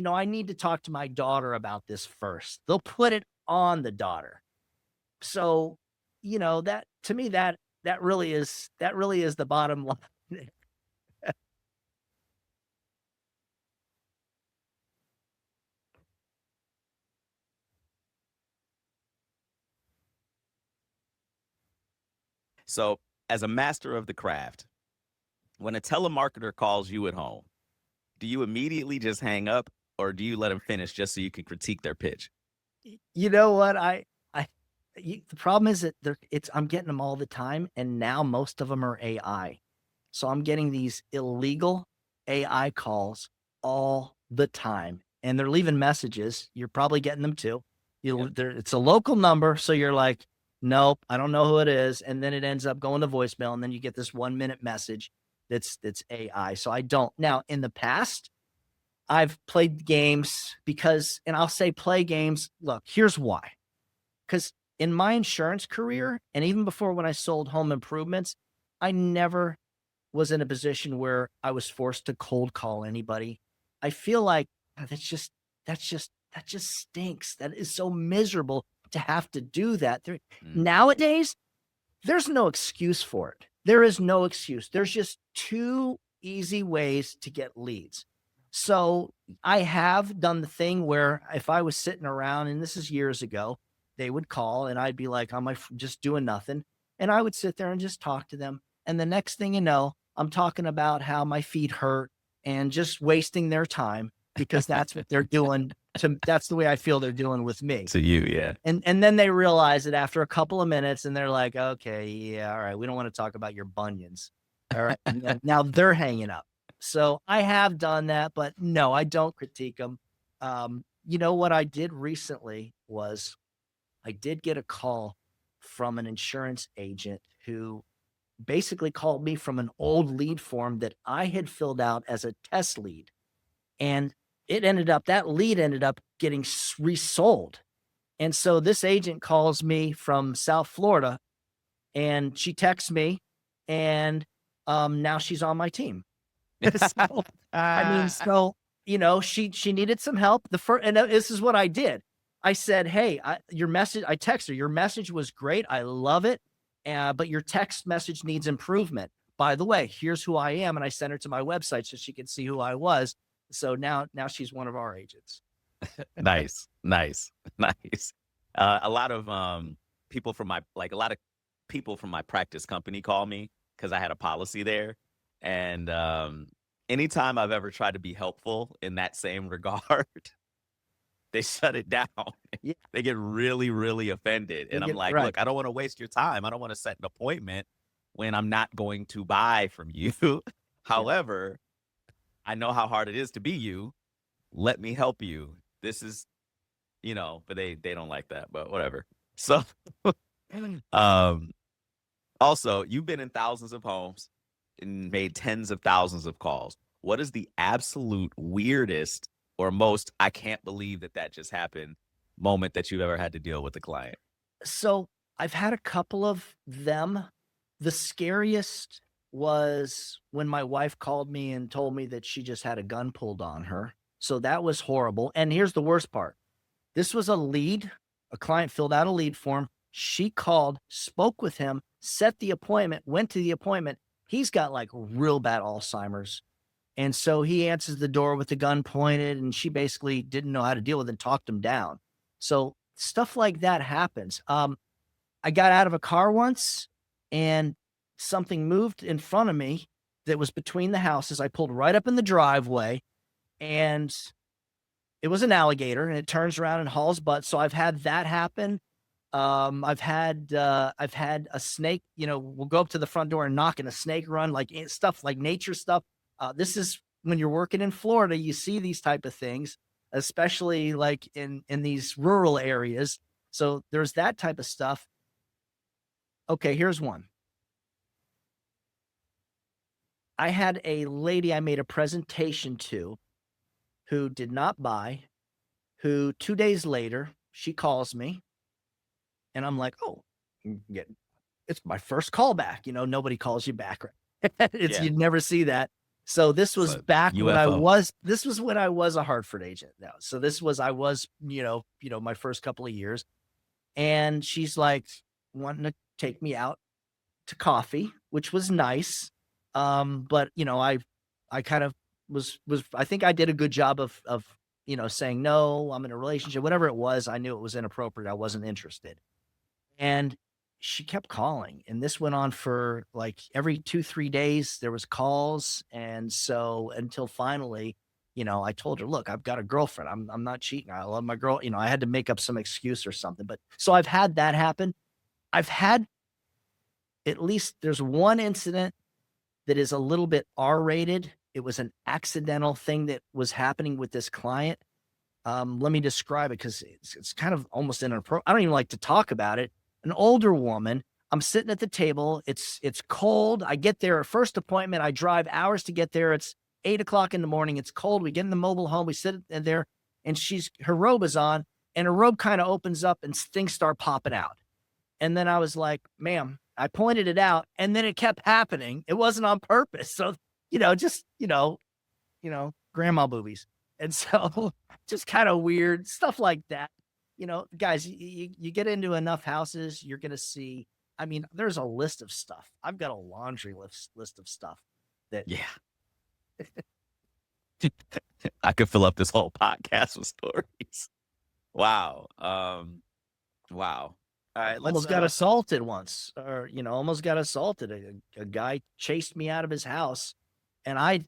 I need to talk to my daughter about this first. They'll put it on the daughter. So, that to me, that really is the bottom line. So, as a master of the craft, when a telemarketer calls you at home, do you immediately just hang up or do you let them finish just so you can critique their pitch? You know what? The problem is that I'm getting them all the time. And now most of them are AI. So I'm getting these illegal AI calls all the time and they're leaving messages. You're probably getting them too. Yep. It's a local number. So you're like, nope, I don't know who it is. And then it ends up going to voicemail. And then you get this 1-minute message that's AI. So I don't. Now, in the past, I've played games and I'll say play games. Look, here's why. Because in my insurance career, and even before when I sold home improvements, I never was in a position where I was forced to cold call anybody. I feel like that just stinks. That is so miserable to have to do that. Nowadays, there's no excuse for it. There is no excuse. There's just two easy ways to get leads. So I have done the thing where if I was sitting around, and this is years ago, they would call and I'd be like, just doing nothing. And I would sit there and just talk to them. And the next thing you know, I'm talking about how my feet hurt and just wasting their time because that's what they're doing. That's the way I feel they're doing with me. To you, yeah. And then they realize it after a couple of minutes and they're like, okay, yeah, all right. We don't want to talk about your bunions. All right. And now they're hanging up. So I have done that, but no, I don't critique them. What I did recently was I did get a call from an insurance agent who basically called me from an old lead form that I had filled out as a test lead. And that lead ended up getting resold. And so this agent calls me from South Florida and she texts me and now she's on my team. So, she needed some help. And this is what I did. I said, hey, I texted her, your message was great. I love it. But your text message needs improvement. By the way, here's who I am. And I sent her to my website so she could see who I was. So now she's one of our agents. Nice. A lot of people from my practice company call me because I had a policy there. And anytime I've ever tried to be helpful in that same regard, they shut it down. Yeah, They get really, really offended. they And I'm get like, right. look, I don't want to waste your time. I don't want to set an appointment when I'm not going to buy from you. Yeah. However, I know how hard it is to be you. Let me help you. This is, but they don't like that, but whatever. So um also, you've been in thousands of homes and made tens of thousands of calls. What is the absolute weirdest or most I can't believe that that just happened moment that you've ever had to deal with a client? So I've had a couple of them. The scariest was when my wife called me and told me that she just had a gun pulled on her. So that was horrible. And here's the worst part. This was a lead. A client filled out a lead form. She called, spoke with him, set the appointment, went to the appointment. He's got like real bad Alzheimer's. And so he answers the door with the gun pointed, and she basically didn't know how to deal with it and talked him down. So stuff like that happens. I got out of a car once and something moved in front of me that was between the houses. I pulled right up in the driveway and it was an alligator and it turns around and hauls butt. So I've had that happen. I've had a snake, we'll go up to the front door and knock and a snake run, like stuff like nature stuff. This is when you're working in Florida, you see these type of things, especially like in these rural areas. So there's that type of stuff. Okay, here's one. I had a lady I made a presentation to who did not buy, who 2 days later, she calls me and I'm like, oh, it's my first call back. Nobody calls you back. Right? Yeah. You'd never see that. So this was So, back when UFO. this was when I was a Hartford agent now. So I was, my first couple of years. And she's like wanting to take me out to coffee, which was nice. But I kind of was I think I did a good job of saying no, I'm in a relationship, whatever it was. I knew it was inappropriate. I wasn't interested. And she kept calling. And this went on for like every 2-3 days, there was calls. And so until finally, I told her, look, I've got a girlfriend. I'm not cheating. I love my girl. I had to make up some excuse or something. But so I've had that happen. I've had at least there's one incident that is a little bit R-rated. It was an accidental thing that was happening with this client. Let me describe it because it's kind of almost inappropriate. I don't even like to talk about it. An older woman. I'm sitting at the table. It's cold. I get there. First appointment. I drive hours to get there. It's 8:00 in the morning. It's cold. We get in the mobile home. We sit there, and her robe is on, and her robe kind of opens up, and things start popping out. And then I was like, "Ma'am," I pointed it out, and then it kept happening. It wasn't on purpose. So, just grandma boobies. And so just kind of weird stuff like that. Guys, you get into enough houses, you're going to see, there's a list of stuff. I've got a laundry list of stuff that, Yeah. I could fill up this whole podcast with stories. Wow. Wow. All right, let's almost got assaulted once, or, almost got assaulted. A guy chased me out of his house and I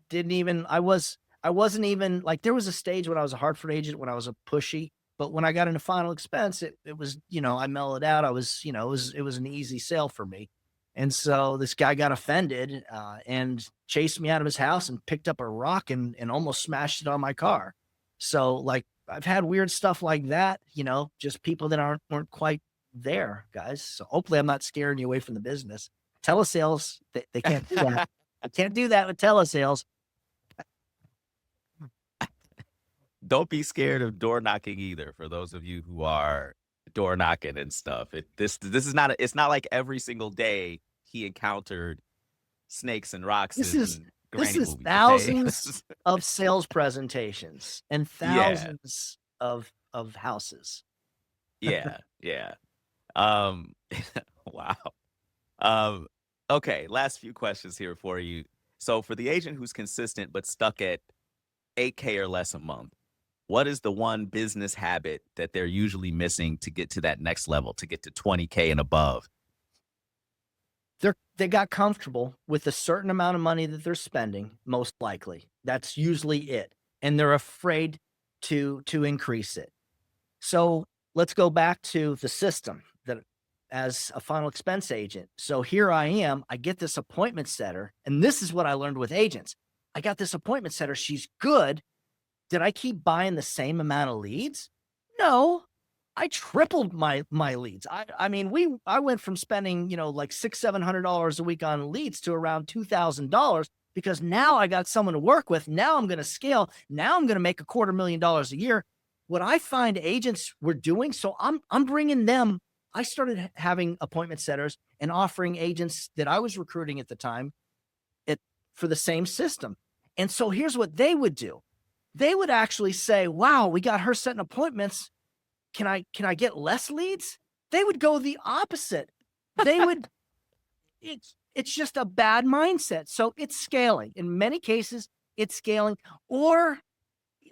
wasn't even like, there was a stage when I was a Hartford agent, when I was a pushy, but when I got into final expense, it was, I mellowed out. I was, it was an easy sale for me. And so this guy got offended, and chased me out of his house and picked up a rock and almost smashed it on my car. So like, I've had weird stuff like that, just people that weren't quite there, guys. So hopefully I'm not scaring you away from the business. Telesales, they can't do that. I can't do that with telesales. Don't be scared of door knocking either. For those of you who are door knocking and stuff, this is not. It's not like every single day he encountered snakes and rocks. This and is granny boobies, okay? thousands of sales presentations and Yeah. thousands of houses. Yeah. Wow. Okay, last few questions here for you. So for the agent who's consistent but stuck at 8K or less a month, what is the one business habit that they're usually missing to get to that next level, to get to 20K and above? They got comfortable with a certain amount of money that they're spending, most likely. That's usually it. And they're afraid to increase it. So let's go back to the system that as a final expense agent. So here I am, I get this appointment setter, and this is what I learned with agents. I got this appointment setter. She's good. Did I keep buying the same amount of leads? No, I tripled my leads. I went from spending, like $600-700 a week on leads to around $2,000 because now I got someone to work with. Now I'm going to scale. Now I'm going to make $250,000 a year. What I find agents were doing, so I'm bringing them. I started having appointment setters and offering agents that I was recruiting at the time for the same system. And so here's what they would do. They would actually say, wow, we got her setting appointments. Can I get less leads? They would go the opposite. They would, it's just a bad mindset. So it's scaling. In many cases, it's scaling. Or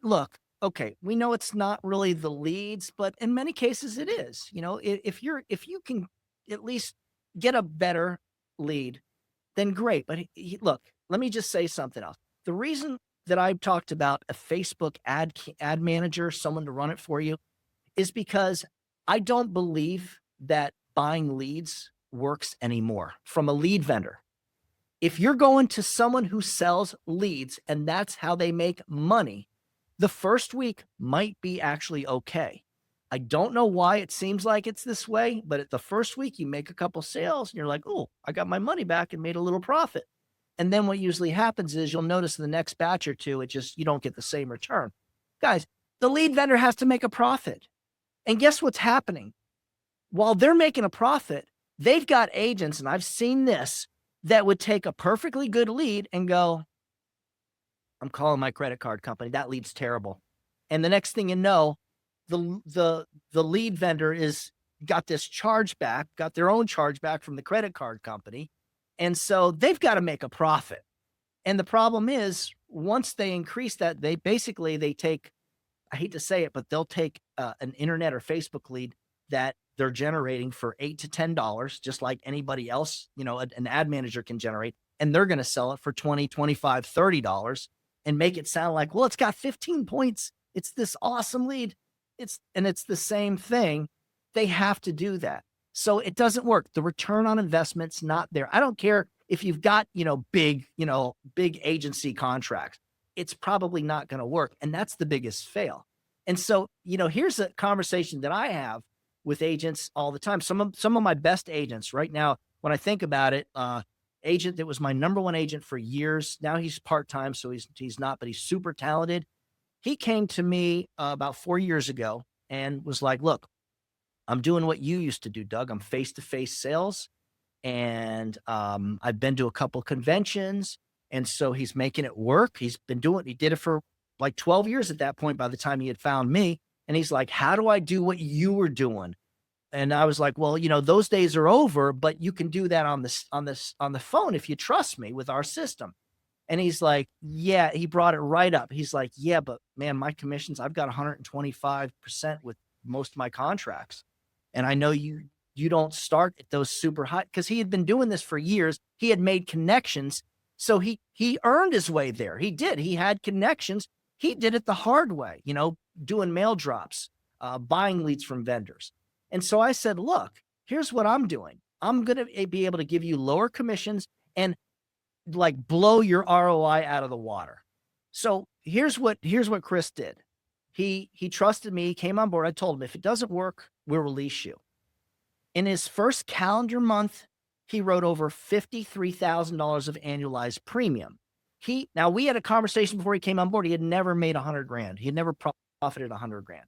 look, okay, we know it's not really the leads, but in many cases it is. If you can at least get a better lead, then great. But look, let me just say something else. The reason that I've talked about a Facebook ad manager, someone to run it for you, is because I don't believe that buying leads works anymore from a lead vendor. If you're going to someone who sells leads and that's how they make money, the first week might be actually okay. I don't know why it seems like it's this way, but at the first week you make a couple sales and you're like, oh, I got my money back and made a little profit. And then what usually happens is you'll notice the next batch or two, you don't get the same return. Guys, the lead vendor has to make a profit. And guess what's happening? While they're making a profit, they've got agents, and I've seen this, that would take a perfectly good lead and go, I'm calling my credit card company. That lead's terrible. And the next thing you know, the lead vendor is got this chargeback, got their own chargeback from the credit card company. And so they've got to make a profit. And the problem is once they increase that, they take, I hate to say it, but they'll take an internet or Facebook lead that they're generating for $8 to $10, just like anybody else, an ad manager can generate, and they're going to sell it for $20, $25, $30 and make it sound like, well, it's got 15 points. It's this awesome lead. It's the same thing. They have to do that. So it doesn't work. The return on investment's not there. I don't care if you've got, big agency contracts. It's probably not going to work. And that's the biggest fail. And so, here's a conversation that I have with agents all the time. Some of my best agents right now, when I think about it, agent that was my number one agent for years. Now he's part-time, so he's not, but he's super talented. He came to me about 4 years ago and was like, look, I'm doing what you used to do, Doug. I'm face-to-face sales. And I've been to a couple conventions. And so he's making it work. He did it for like 12 years at that point by the time he had found me. And he's like, how do I do what you were doing? And I was like, well, those days are over, but you can do that on the phone if you trust me with our system. And he's like, yeah, he brought it right up. He's like, yeah, but man, my commissions, I've got 125% with most of my contracts. And I know you don't start at those super high, because he had been doing this for years. He had made connections. So he earned his way there. He did. He had connections. He did it the hard way, doing mail drops, buying leads from vendors. And so I said, look, here's what I'm doing. I'm going to be able to give you lower commissions and like blow your ROI out of the water. So here's what Chris did. He trusted me, came on board. I told him, if it doesn't work, we'll release you. In his first calendar month, he wrote over $53,000 of annualized premium. Now we had a conversation before he came on board. He had never made $100,000. He had never profited $100,000.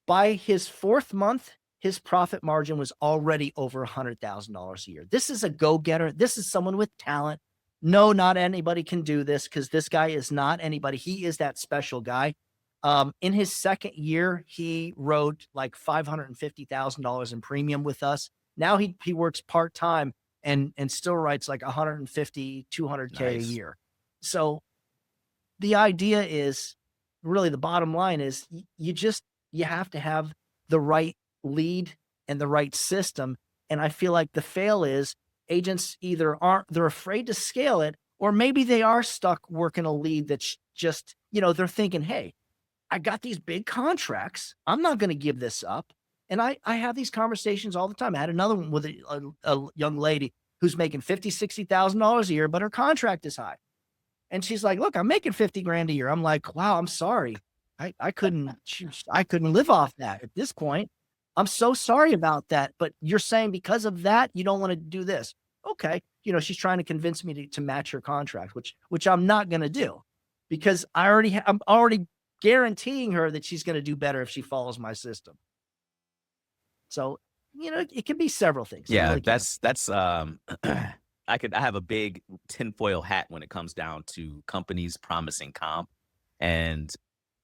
By his fourth month, his profit margin was already over $100,000 a year. This is a go-getter. This is someone with talent. No, not anybody can do this, because this guy is not anybody. He is that special guy. In his second year, he wrote like $550,000 in premium with us. Now he works part-time and still writes like 150, 200K a year. So the idea is, really the bottom line is, you have to have the right lead and the right system. And I feel like the fail is agents either they're afraid to scale it, or maybe they are stuck working a lead that's just, they're thinking, hey, I got these big contracts. I'm not going to give this up. And I have these conversations all the time. I had another one with a young lady who's making $50,000-$60,000 a year, but her contract is high. And she's like, look, I'm making 50 grand a year. I'm like, wow, I'm sorry. I couldn't live off that at this point. I'm so sorry about that. But you're saying because of that, you don't want to do this. Okay. She's trying to convince me to match her contract, which I'm not going to do, because I'm already guaranteeing her that she's going to do better if she follows my system. So, it can be several things. Yeah, really that's I have a big tinfoil hat when it comes down to companies promising comp and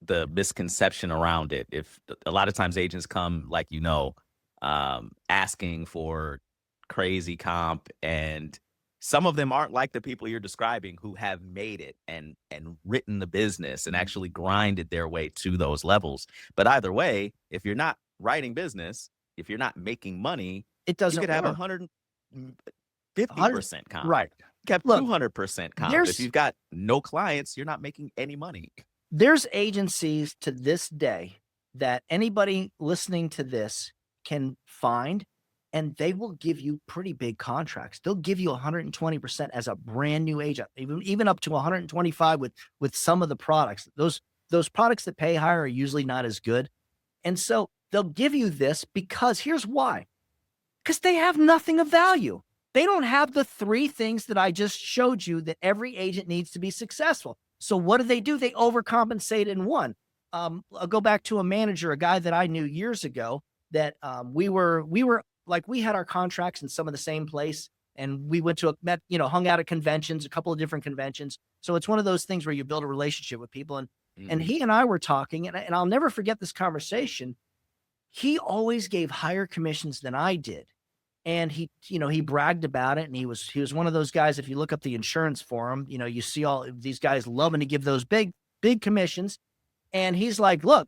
the misconception around it. If a lot of times agents come, like, asking for crazy comp, and some of them aren't like the people you're describing who have made it and written the business and actually grinded their way to those levels. But either way, if you're not writing business, if you're not making money, It you doesn't could have work. 150% comp. Right. You could have Look, 200% comp. there's- If you've got no clients, you're not making any money. There's agencies to this day that anybody listening to this can find, and they will give you pretty big contracts. They'll give you 120% as a brand new agent, even up to 125 with some of the products. Those products that pay higher are usually not as good. And so they'll give you this because here's why. Because they have nothing of value. They don't have the three things that I just showed you that every agent needs to be successful. So what do? They overcompensate in one. I'll go back to a manager, a guy that I knew years ago that we had our contracts in some of the same place, and we went to hung out at conventions, a couple of different conventions. So it's one of those things where you build a relationship with people. And he and I were talking, and I'll never forget this conversation. He always gave higher commissions than I did. And he bragged about it. And he was one of those guys, if you look up the insurance forum, you see all these guys loving to give those big commissions. And he's like, look,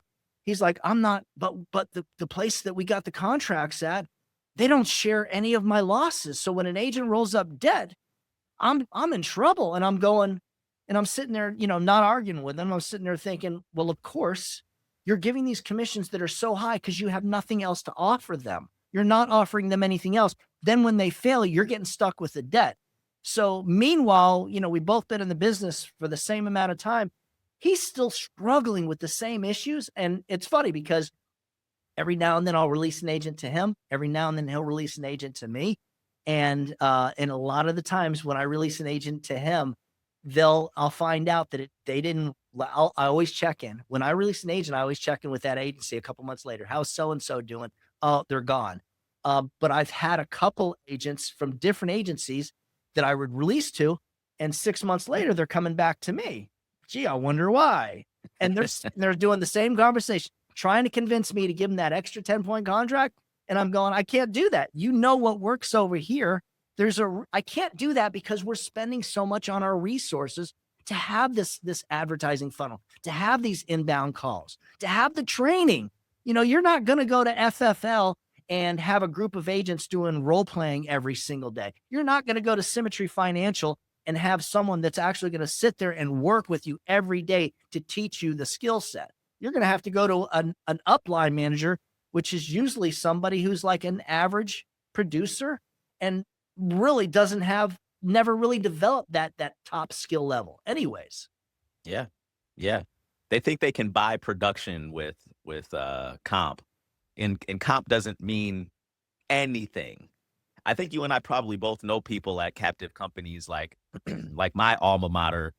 I'm not, but the place that we got the contracts at, they don't share any of my losses. So when an agent rolls up dead, I'm in trouble. And I'm going, and I'm sitting there, not arguing with them. I'm sitting there thinking, well, of course you're giving these commissions that are so high because you have nothing else to offer them. You're not offering them anything else. Then when they fail, you're getting stuck with the debt. So meanwhile, we both been in the business for the same amount of time. He's still struggling with the same issues. And it's funny because every now and then I'll release an agent to him. Every now and then he'll release an agent to me. And a lot of the times when I release an agent to him, I'll find out that I always check in. When I release an agent, I always check in with that agency a couple months later. How's so-and-so doing? Oh, they're gone. But I've had a couple agents from different agencies that I would release to, and 6 months later, they're coming back to me. Gee, I wonder why. And they're doing the same conversation, trying to convince me to give them that extra 10-point contract. And I'm going, I can't do that. What works over here. I can't do that because we're spending so much on our resources to have this advertising funnel, to have these inbound calls, to have the training. You're not going to go to FFL and have a group of agents doing role playing every single day. You're not going to go to Symmetry Financial and have someone that's actually going to sit there and work with you every day to teach you the skill set. You're going to have to go to an upline manager, which is usually somebody who's like an average producer and really never really developed that top skill level anyways. Yeah. They think they can buy production with comp, and comp doesn't mean anything. I think you and I probably both know people at captive companies like like my alma mater,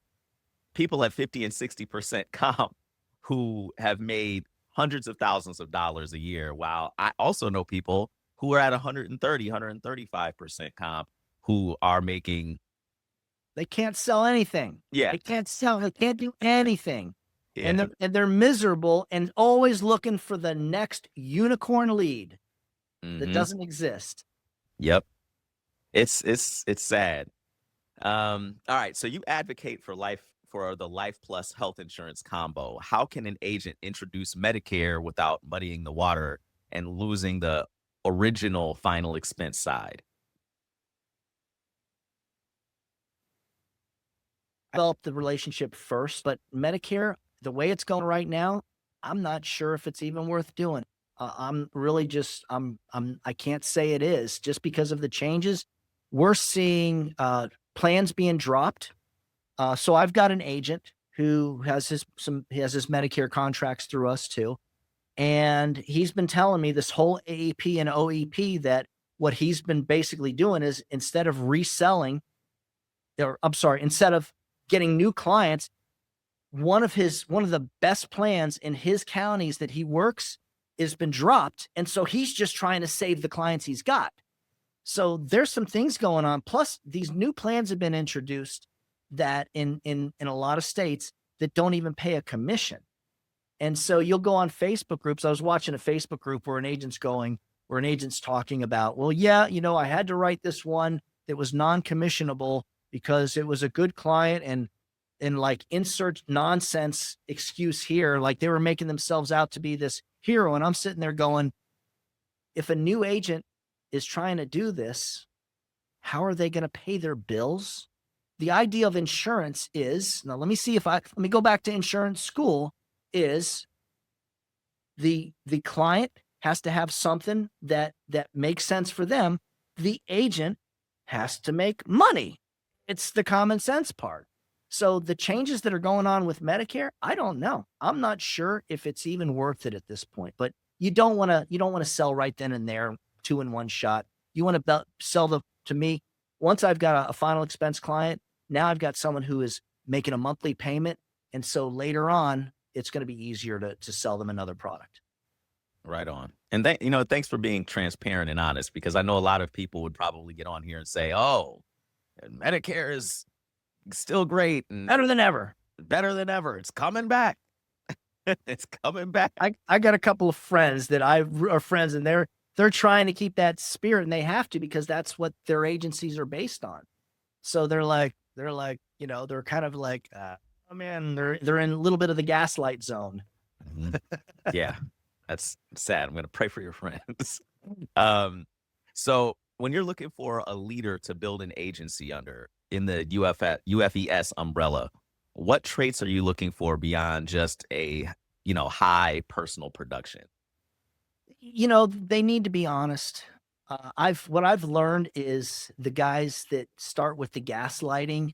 people at 50 and 60% comp who have made hundreds of thousands of dollars a year, while I also know people who are at 130, 135% comp who are making. They can't sell anything. Yeah. They can't do anything. Yeah. And they're miserable and always looking for the next unicorn lead that doesn't exist. Yep. It's sad. All right. So you advocate for the Life Plus health insurance combo. How can an agent introduce Medicare without muddying the water? and losing the original final expense side? develop the relationship first, but Medicare, the way it's going right now, I'm not sure if it's even worth doing. I'm really just, I can't say it is just because of the changes. We're seeing plans being dropped. So I've got an agent who has he has his Medicare contracts through us too. And he's been telling me this whole AEP and OEP that what he's been basically doing is instead of reselling, or I'm sorry, instead of getting new clients, one of the best plans in his counties that he works has been dropped. And so he's just trying to save the clients he's got. So there's some things going on. Plus, these new plans have been introduced that in a lot of states that don't even pay a commission. And so you'll go on Facebook groups. I was watching a Facebook group where an agent's talking about, well, yeah, I had to write this one that was non-commissionable because it was a good client, and like insert nonsense excuse here. Like they were making themselves out to be this hero. And I'm sitting there going, if a new agent is trying to do this, how are they going to pay their bills? The idea of insurance is, now let me go back to insurance school, is the client has to have something that makes sense for them. The agent has to make money. It's the common sense part. So the changes that are going on with Medicare, I don't know. I'm not sure if it's even worth it at this point, but you don't want to sell right then and there, 2 in 1 shot. You want to sell to me. Once I've got a final expense client, now I've got someone who is making a monthly payment. And so later on, it's going to be easier to sell them another product. Right on. And thanks for being transparent and honest, because I know a lot of people would probably get on here and say, oh, Medicare is still great and Better than ever. It's coming back. It's coming back. I got a couple of friends that are friends, and they're trying to keep that spirit, and they have to, because that's what their agencies are based on. So they're kind of like, oh man, they're in a little bit of the gaslight zone. Yeah, that's sad. I'm going to pray for your friends. So when you're looking for a leader to build an agency under in the UFES umbrella, what traits are you looking for beyond just a, high personal production? They need to be honest. What I've learned is the guys that start with the gaslighting,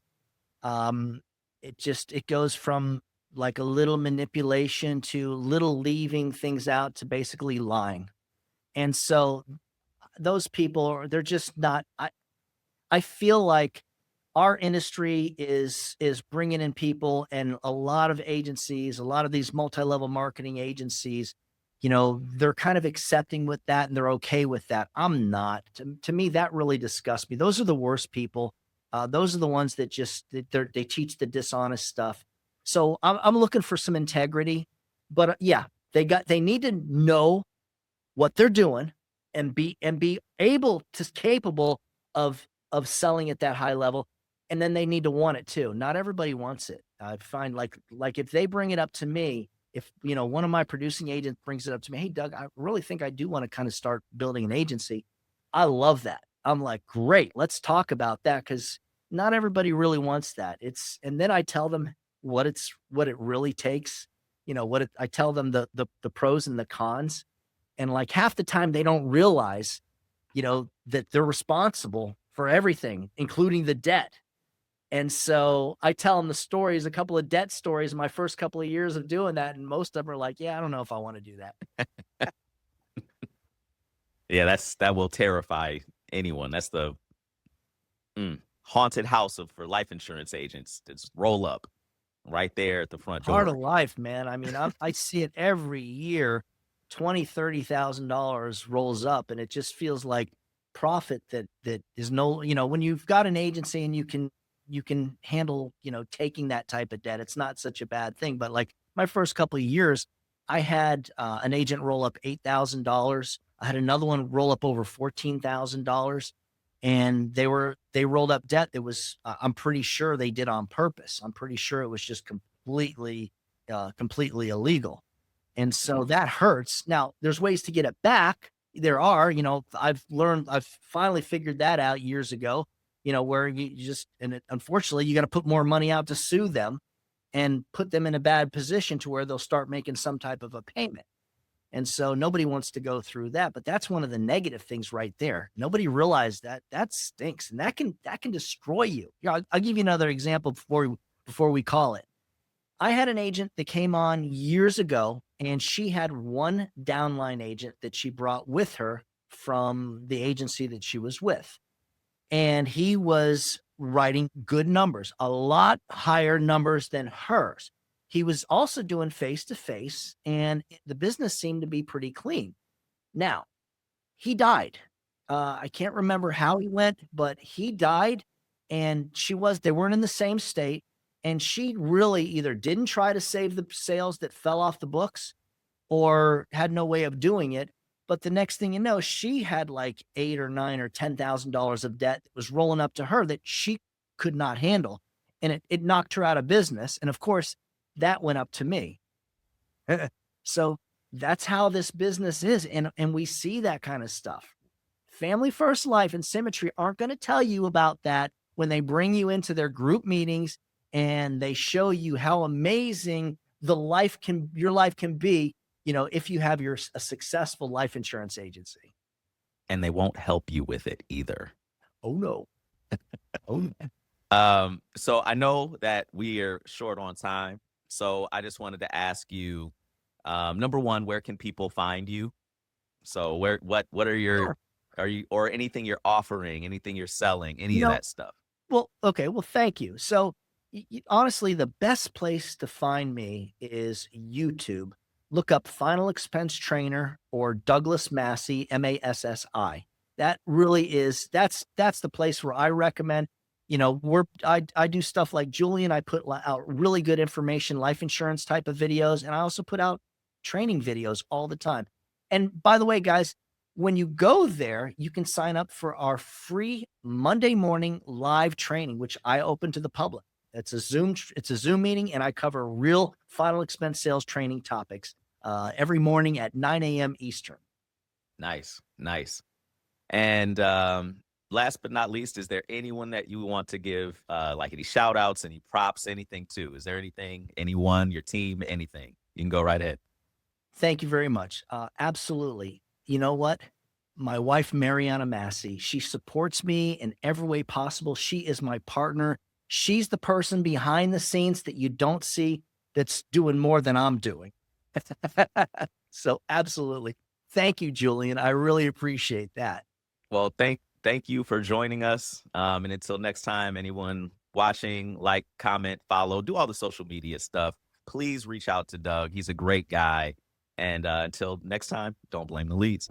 it goes from like a little manipulation to little leaving things out to basically lying. And so those people they're just not, I feel like our industry is bringing in people, and a lot of agencies, a lot of these multi-level marketing agencies, they're kind of accepting with that and they're okay with that. I'm not. To me, that really disgusts me. Those are the worst people. Those are the ones that they teach the dishonest stuff. So I'm looking for some integrity, but yeah, they need to know what they're doing and be capable of selling at that high level. And then they need to want it too. Not everybody wants it. I find like if they bring it up to me, if one of my producing agents brings it up to me, hey Doug, I really think I do want to kind of start building an agency. I love that. I'm like, great, let's talk about that, because not everybody really wants that. And then I tell them what it really takes. I tell them the pros and the cons. And like half the time they don't realize, that they're responsible for everything, including the debt. And so I tell them a couple of debt stories in my first couple of years of doing that. And most of them are like, yeah, I don't know if I want to do that. Yeah, that will terrify anyone. That's the haunted house for life insurance agents. Just roll up right there at the front door. Part of life, man. I mean, I see it every year. $20,000-$30,000 rolls up, and it just feels like profit that is no, when you've got an agency and you can handle, taking that type of debt, it's not such a bad thing. But like my first couple of years, I had an agent roll up $8,000. I had another one roll up over $14,000, and they rolled up debt that was, I'm pretty sure they did on purpose. I'm pretty sure it was just completely illegal. And so that hurts. Now there's ways to get it back. There are, I've finally figured that out years ago. where you just, unfortunately, you got to put more money out to sue them and put them in a bad position to where they'll start making some type of a payment. And so nobody wants to go through that, but that's one of the negative things right there. Nobody realized that stinks, and that can destroy you. I'll give you another example before we call it. I had an agent that came on years ago, and she had one downline agent that she brought with her from the agency that she was with. And he was writing good numbers, a lot higher numbers than hers. He was also doing face to face, and the business seemed to be pretty clean. Now, he died. I can't remember how he went, but he died, and they weren't in the same state. And she really either didn't try to save the sales that fell off the books or had no way of doing it. But the next thing you know, she had like $8 or $9 or $10,000 of debt that was rolling up to her that she could not handle. And it knocked her out of business. And of course, that went up to me. So that's how this business is. And we see that kind of stuff. Family First Life and Symmetry aren't going to tell you about that when they bring you into their group meetings and they show you how amazing your life can be, if you have a successful life insurance agency. And they won't help you with it either. Oh, no. Oh, no. So I know that we are short on time. So I just wanted to ask you, number one, where can people find you? So what are your, or anything you're offering, anything you're selling, any of that stuff? Well, okay. Well, thank you. So honestly, the best place to find me is YouTube. Look up Final Expense Trainer or Douglas Massey, Massi. That really is, that's the place where I recommend. I do stuff like Julian. I put out really good information, life insurance type of videos, and I also put out training videos all the time. And by the way, guys, when you go there, you can sign up for our free Monday morning live training, which I open to the public. It's a Zoom meeting, and I cover real final expense sales training topics every morning at 9 a.m. Eastern. Nice. And last but not least, is there anyone that you want to give like any shout outs, any props, anything to? Is there anyone, your team, anything? You can go right ahead. Thank you very much. Absolutely. You know what? My wife, Mariana Massey, she supports me in every way possible. She is my partner. She's the person behind the scenes that you don't see that's doing more than I'm doing. So absolutely. Thank you, Julian. I really appreciate that. Well, thank you for joining us. And until next time, anyone watching, like, comment, follow, do all the social media stuff. Please reach out to Doug. He's a great guy. And until next time, don't blame the leads.